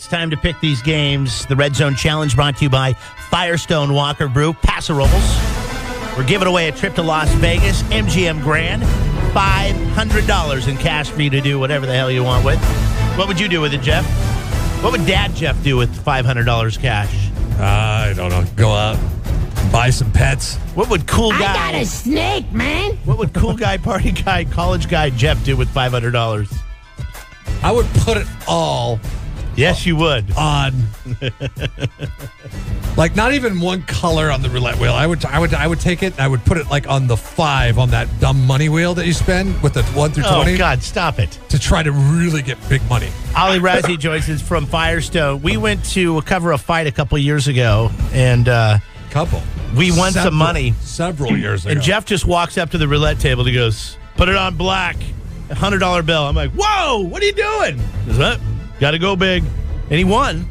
It's time to pick these games. The Red Zone Challenge brought to you by Firestone Walker Brew, Paso Robles. We're giving away a trip to Las Vegas, MGM Grand, $500 in cash for you to do whatever the hell you want with. What would you do with it, Jeff? What would Dad Jeff do with $500 cash? I don't know. Go out, buy some pets. What would cool guy? I got a snake, man. What would cool guy, party guy, college guy Jeff do with $500? I would put it all. Yes, you would. On, like, not even one color on the roulette wheel. I would take it and I would put it like on the 5 on that dumb money wheel that you spend with the 1 through 20. Oh God, stop it! To try to really get big money. Ali Razzie joins us from Firestone. We went to cover a fight a couple years ago, and we won some money several years ago. And Jeff just walks up to the roulette table and he goes, "Put it on black, $100 bill." I'm like, "Whoa, what are you doing?" He goes, "What? Got to go big," and he won.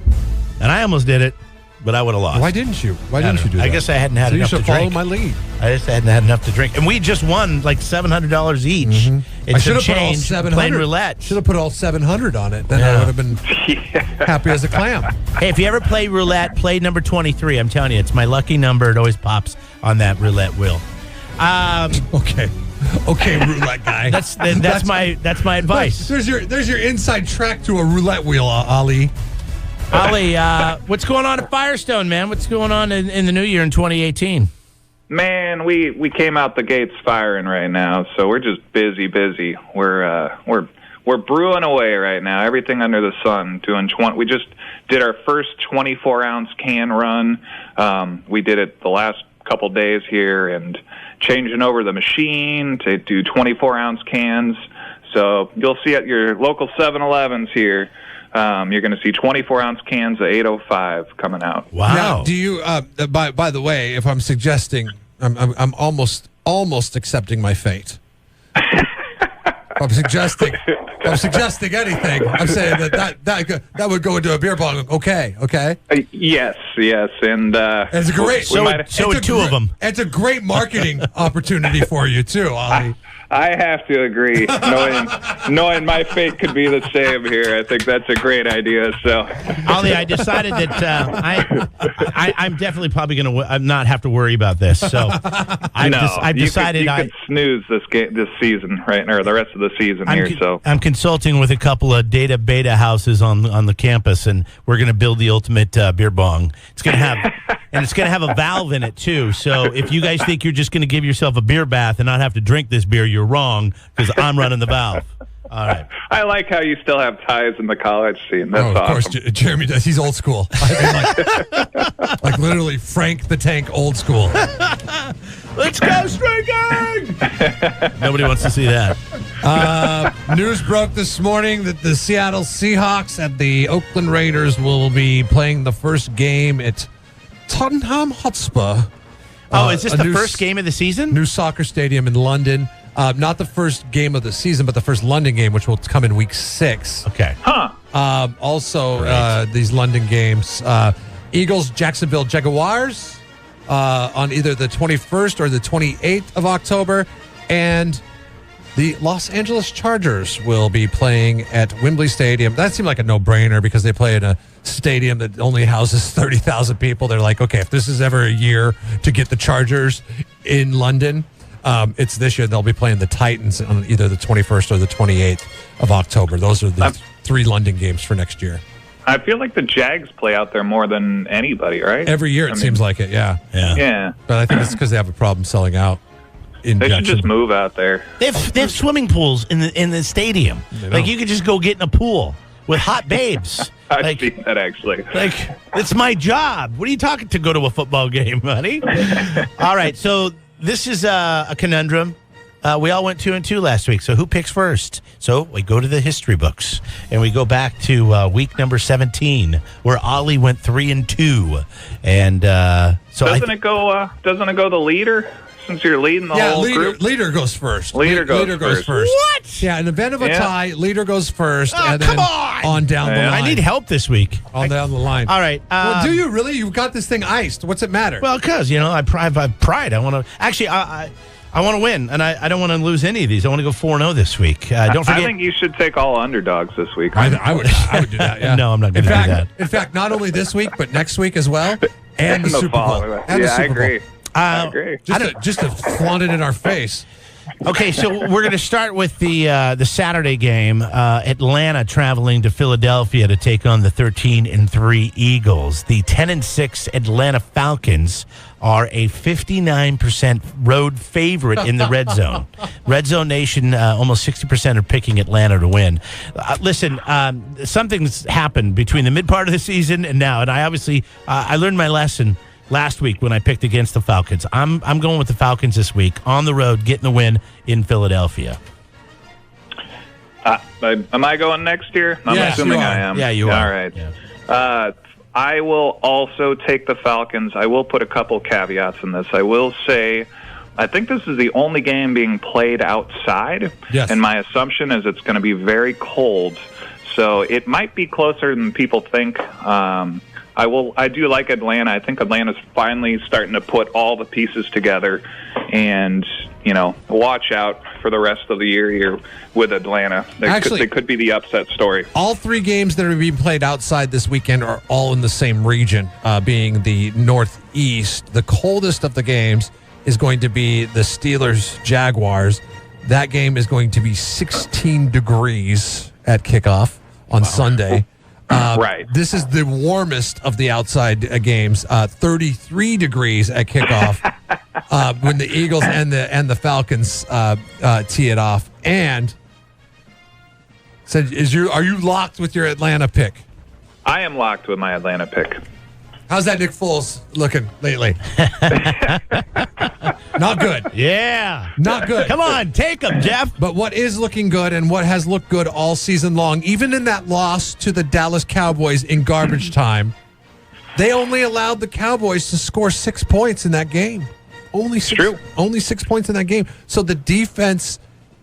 And I almost did it, but I would have lost. Why didn't you? Why didn't you do that? I guess I hadn't had enough to drink. You should follow my lead. I just hadn't had enough to drink, and we just won like $700 each. Mm-hmm. I should have put all $700 playing roulette. Should have put all $700 on it. Then I would have been happy as a clam. Hey, if you ever play roulette, play number 23. I'm telling you, it's my lucky number. It always pops on that roulette wheel. Okay, roulette guy. That's my advice. There's your inside track to a roulette wheel, Ali. Ali, what's going on at Firestone, man? What's going on in the new year in 2018? Man, we came out the gates firing right now, so we're just busy. We're brewing away right now. Everything under the sun. We just did our first 24-ounce can run. We did it the last couple days here, and changing over the machine to do 24-ounce cans. So you'll see at your local 7-Elevens here, you're going to see 24-ounce cans of 805 coming out. Wow. Now, do you, by the way, if I'm suggesting, I'm almost accepting my fate. I'm suggesting anything. I'm saying that would go into a beer bong. Okay. Yes, and it's a great. So two of them. It's a great marketing opportunity for you too, Ollie. I have to agree. Knowing my fate could be the same here, I think that's a great idea. So, Ollie, I decided that I'm definitely probably going to not have to worry about this. So, I've decided you could snooze this season, right, or the rest of the season here. So, I'm consulting with a couple of data beta houses on the campus, and we're going to build the ultimate beer bong. It's going to have a valve in it too. So, if you guys think you're just going to give yourself a beer bath and not have to drink this beer, you're wrong, because I'm running the valve. All right. I like how you still have ties in the college scene. That's awesome. Of course, Jeremy does. He's old school. like literally Frank the Tank old school. Let's go streaking! Nobody wants to see that. News broke this morning that the Seattle Seahawks and the Oakland Raiders will be playing the first game at Tottenham Hotspur. Is this the first game of the season? New soccer stadium in London. Not the first game of the season, but the first London game, which will come in week 6. Okay. Also, these London games, Eagles, Jacksonville Jaguars on either the 21st or the 28th of October. And the Los Angeles Chargers will be playing at Wembley Stadium. That seemed like a no-brainer because they play in a stadium that only houses 30,000 people. They're like, okay, if this is ever a year to get the Chargers in London, it's this year. They'll be playing the Titans on either the 21st or the 28th of October. Those are the 3 London games for next year. I feel like the Jags play out there more than anybody, right? Every year it seems like it, yeah. But I think it's because they have a problem selling out. They should just move out there. They have swimming pools in the stadium. Like, you could just go get in a pool with hot babes. I've seen that, actually. Like, it's my job. What are you talking to go to a football game, honey? All right, so this is a conundrum. We all went 2-2 last week, so who picks first? So we go to the history books, and we go back to week number 17, where Ollie went 3-2. And so doesn't it go the leader? Since you're leading the whole group? Leader goes first. Leader goes first. What? Yeah, in the event of a tie, leader goes first, and then on down the line. I need help this week. On down the line. All right. Well, do you really? You got this thing iced. What's it matter? Well, because, I have pride. I want to... Actually, I want to win, and I don't want to lose any of these. I want to go 4-0 this week. Don't forget. I think you should take all underdogs this week. I would do that. Yeah. No, I'm not going to do that. In fact, not only this week, but next week as well, and the Super Bowl. And the I Super Bowl. agree. I agree. Just to flaunt it in our face. Okay, so we're going to start with the Saturday game. Atlanta traveling to Philadelphia to take on the 13-3 Eagles. The 10-6 Atlanta Falcons are a 59% road favorite in the red zone. Red Zone Nation, almost 60% are picking Atlanta to win. Listen, something's happened between the mid part of the season and now, and I obviously I learned my lesson last week when I picked against the Falcons. I'm going with the Falcons this week on the road, getting the win in Philadelphia. Am I going next year? I'm assuming I am. Yeah, you are. All right. Yeah. I will also take the Falcons. I will put a couple caveats in this. I will say I think this is the only game being played outside, and my assumption is it's going to be very cold. So it might be closer than people think. I do like Atlanta. I think Atlanta's finally starting to put all the pieces together, and watch out for the rest of the year here with Atlanta. They could be the upset story. All three games that are being played outside this weekend are all in the same region, being the Northeast. The coldest of the games is going to be the Steelers-Jaguars. That game is going to be 16 degrees at kickoff on Sunday. Right. This is the warmest of the outside games. 33 degrees at kickoff when the Eagles and the Falcons tee it off. And said, are you locked with your Atlanta pick? I am locked with my Atlanta pick. How's that Nick Foles looking lately? Not good. Yeah. Not good. Come on, take him, Jeff. But what is looking good and what has looked good all season long, even in that loss to the Dallas Cowboys in garbage time, they only allowed the Cowboys to score 6 points in that game. Only 6 points in that game. So the defense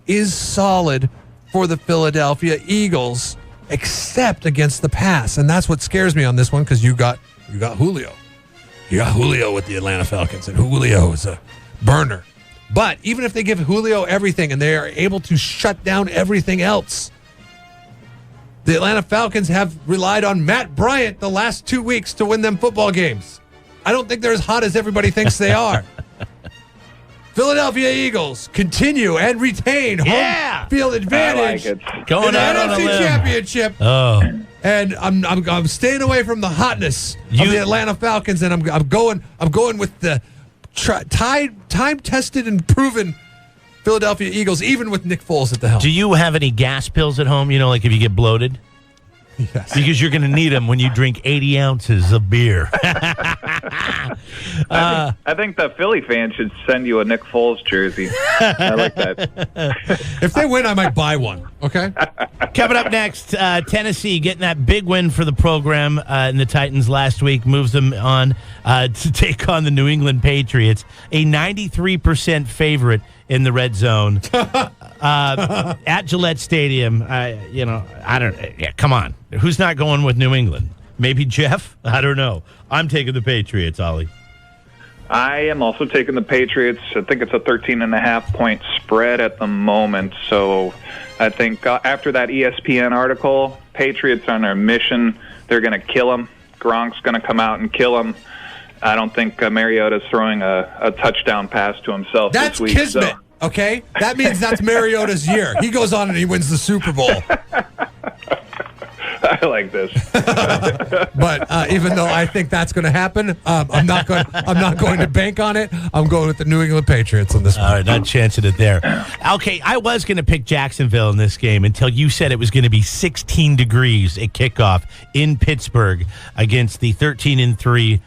is solid for the Philadelphia Eagles, except against the pass. And that's what scares me on this one, because you got Julio. You got Julio with the Atlanta Falcons, and Julio is a burner. But even if they give Julio everything and they are able to shut down everything else, the Atlanta Falcons have relied on Matt Bryant the last 2 weeks to win them football games. I don't think they're as hot as everybody thinks they are. Philadelphia Eagles continue and retain home field advantage in Going the out on a NFC limb. Championship. Oh. And I'm staying away from the hotness of the Atlanta Falcons, and I'm going with the time-tested and proven Philadelphia Eagles, even with Nick Foles at the helm. Do you have any gas pills at home? Like if you get bloated? Yes. Because you're going to need them when you drink 80 ounces of beer. I think the Philly fans should send you a Nick Foles jersey. I like that. If they win, I might buy one. Okay. Coming up next, Tennessee getting that big win for the program in the Titans last week moves them on to take on the New England Patriots, a 93% favorite in the red zone at Gillette Stadium. I don't. Yeah, come on. Who's not going with New England? Maybe Jeff? I don't know. I'm taking the Patriots, Ollie. I am also taking the Patriots. I think it's a 13.5-point spread at the moment. So I think after that ESPN article, Patriots are on their mission. They're going to kill him. Gronk's going to come out and kill him. I don't think Mariota's throwing a touchdown pass to himself That's this week. Kismet, so. okay? That means that's Mariota's year. He goes on and he wins the Super Bowl. I like this. But even though I think that's going to happen, I'm not going to bank on it. I'm going with the New England Patriots on this one. All right, not chancing it there. Okay, I was going to pick Jacksonville in this game until you said it was going to be 16 degrees at kickoff in Pittsburgh against the 13-3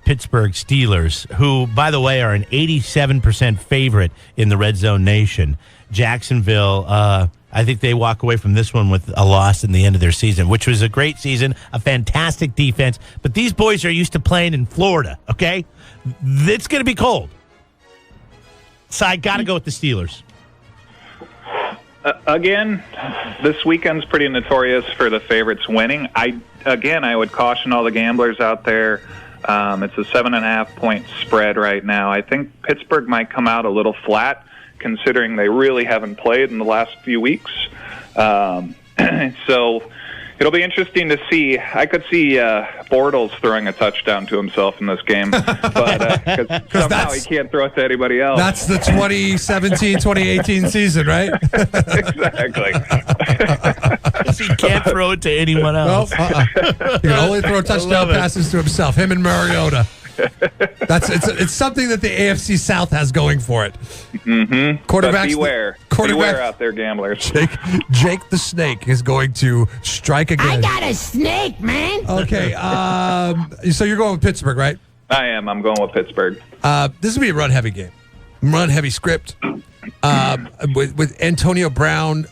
Pittsburgh Steelers, who, by the way, are an 87% favorite in the Red Zone Nation. Jacksonville, I think they walk away from this one with a loss in the end of their season, which was a great season, a fantastic defense. But these boys are used to playing in Florida, okay? It's going to be cold. So I got to go with the Steelers. Again, this weekend's pretty notorious for the favorites winning. I would caution all the gamblers out there. It's a 7.5-point spread right now. I think Pittsburgh might come out a little flat, considering they really haven't played in the last few weeks. So it'll be interesting to see. I could see Bortles throwing a touchdown to himself in this game, but because somehow he can't throw it to anybody else. That's the 2017-2018 season, right? Exactly. He can't throw it to anyone else. He can only throw touchdown passes to himself, him and Mariota. It's something that the AFC South has going for it. Mm-hmm. Quarterbacks, beware out there, gamblers. Jake the Snake is going to strike again. I got a snake, man. Okay, so you're going with Pittsburgh, right? I am. I'm going with Pittsburgh. This will be a run-heavy game. Run-heavy script. With Antonio Brown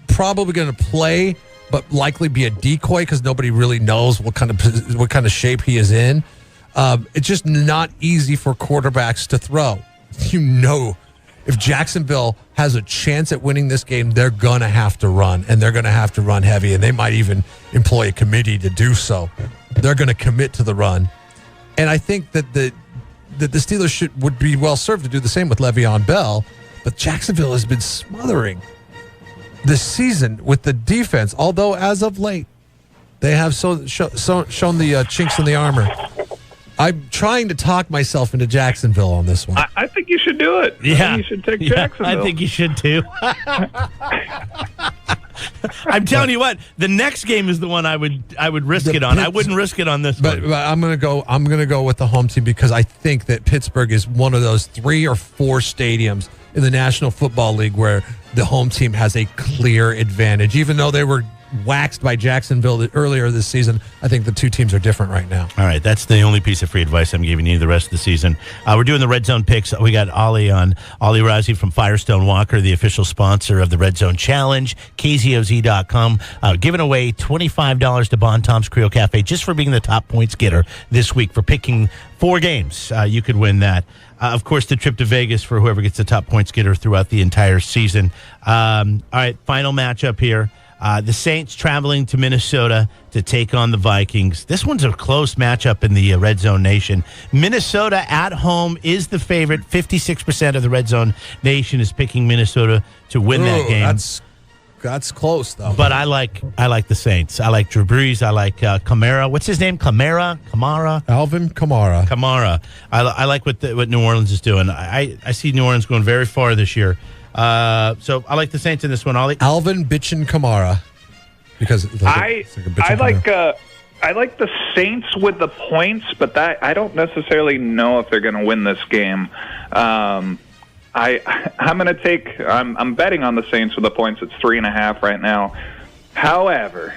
probably going to play, but likely be a decoy because nobody really knows what kind of shape he is in. It's just not easy for quarterbacks to throw. If Jacksonville has a chance at winning this game, they're going to have to run, and they're going to have to run heavy, and they might even employ a committee to do so. They're going to commit to the run. And I think that the Steelers would be well served to do the same with Le'Veon Bell, but Jacksonville has been smothering this season with the defense, although as of late, they have shown the chinks in the armor. I'm trying to talk myself into Jacksonville on this one. I think you should do it. Yeah. I think you should take Jacksonville. I think you should too. I'm telling you what, the next game is the one I would risk it on. I wouldn't risk it on this one. But I'm gonna go with the home team because I think that Pittsburgh is one of those 3 or 4 stadiums in the National Football League where the home team has a clear advantage. Even though they were waxed by Jacksonville earlier this season, I think the two teams are different right now. All right, that's the only piece of free advice I'm giving you the rest of the season. We're doing the Red Zone picks. We got Ollie on, Ollie Razzie from Firestone Walker, the official sponsor of the Red Zone Challenge, KZOZ.com, giving away $25 to Bon Tom's Creole Cafe just for being the top points getter this week for picking 4 games. You could win that. Of course, the trip to Vegas for whoever gets the top points getter throughout the entire season. All right, final matchup here. The Saints traveling to Minnesota to take on the Vikings. This one's a close matchup in the Red Zone Nation. Minnesota at home is the favorite. 56% of the Red Zone Nation is picking Minnesota to win that game. That's close, though. But I like the Saints. I like Drew Brees. I like Kamara. What's his name? Kamara? Alvin Kamara. Kamara. I like what New Orleans is doing. I see New Orleans going very far this year. So I like the Saints in this one, Ollie. Alvin Bitchin Kamara, because I like the Saints with the points, but I don't necessarily know if they're going to win this game. I'm betting on the Saints with the points. It's 3.5 right now. However,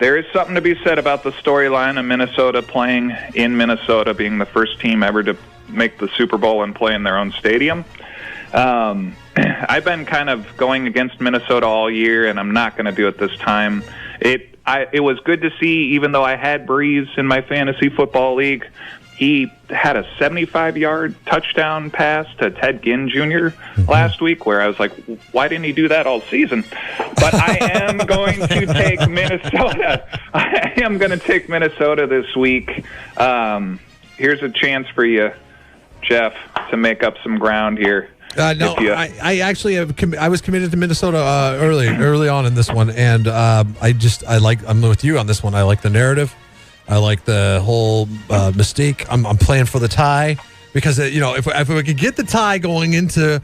there is something to be said about the storyline of Minnesota playing in Minnesota, being the first team ever to make the Super Bowl and play in their own stadium. I've been kind of going against Minnesota all year, and I'm not going to do it this time. It was good to see, even though I had Breeze in my fantasy football league, he had a 75-yard touchdown pass to Ted Ginn Jr. last week, where I was like, why didn't he do that all season? But I am going to take Minnesota. I am going to take Minnesota this week. Here's a chance for you, Jeff, to make up some ground here. No, I actually I was committed to Minnesota early on in this one, and I'm with you on this one. I like the narrative. I like the whole mystique. I'm playing for the tie because if we could get the tie going into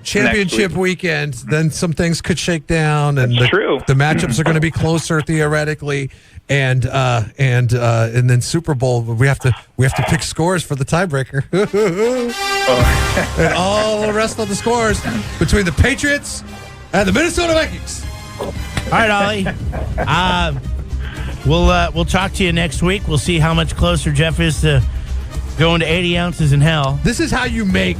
championship weekend, then some things could shake down, and the matchups are going to be closer theoretically. And then Super Bowl, we have to pick scores for the tiebreaker. And all the rest of the scores between the Patriots and the Minnesota Vikings. All right, Ollie. We'll talk to you next week. We'll see how much closer Jeff is to going to 80 ounces in hell. This is how you make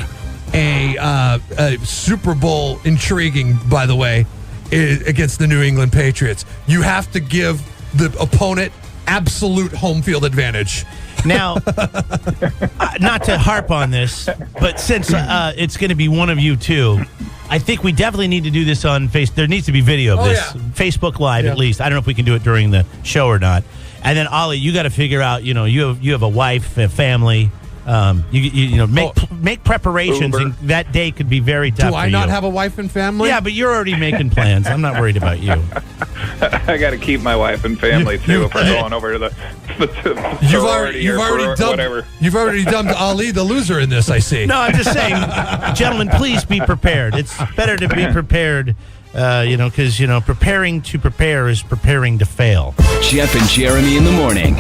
a Super Bowl intriguing, by the way, against the New England Patriots. You have to give the opponent absolute home field advantage. Now, not to harp on this, but since it's going to be one of you two, I think we definitely need to do this on Facebook. There needs to be video of this. Yeah. Facebook Live, at least. I don't know if we can do it during the show or not. And then Ollie, you got to figure out. You have a wife, a family. Make preparations, Uber. and that day could be very tough. Do I not have a wife and family? Yeah, but you're already making plans. I'm not worried about you. I got to keep my wife and family too if we're going over to the You've already dumped Ali the loser in this, I see. No, I'm just saying, gentlemen, please be prepared. It's better to be prepared, because preparing to prepare is preparing to fail. Jeff and Jeremy in the morning.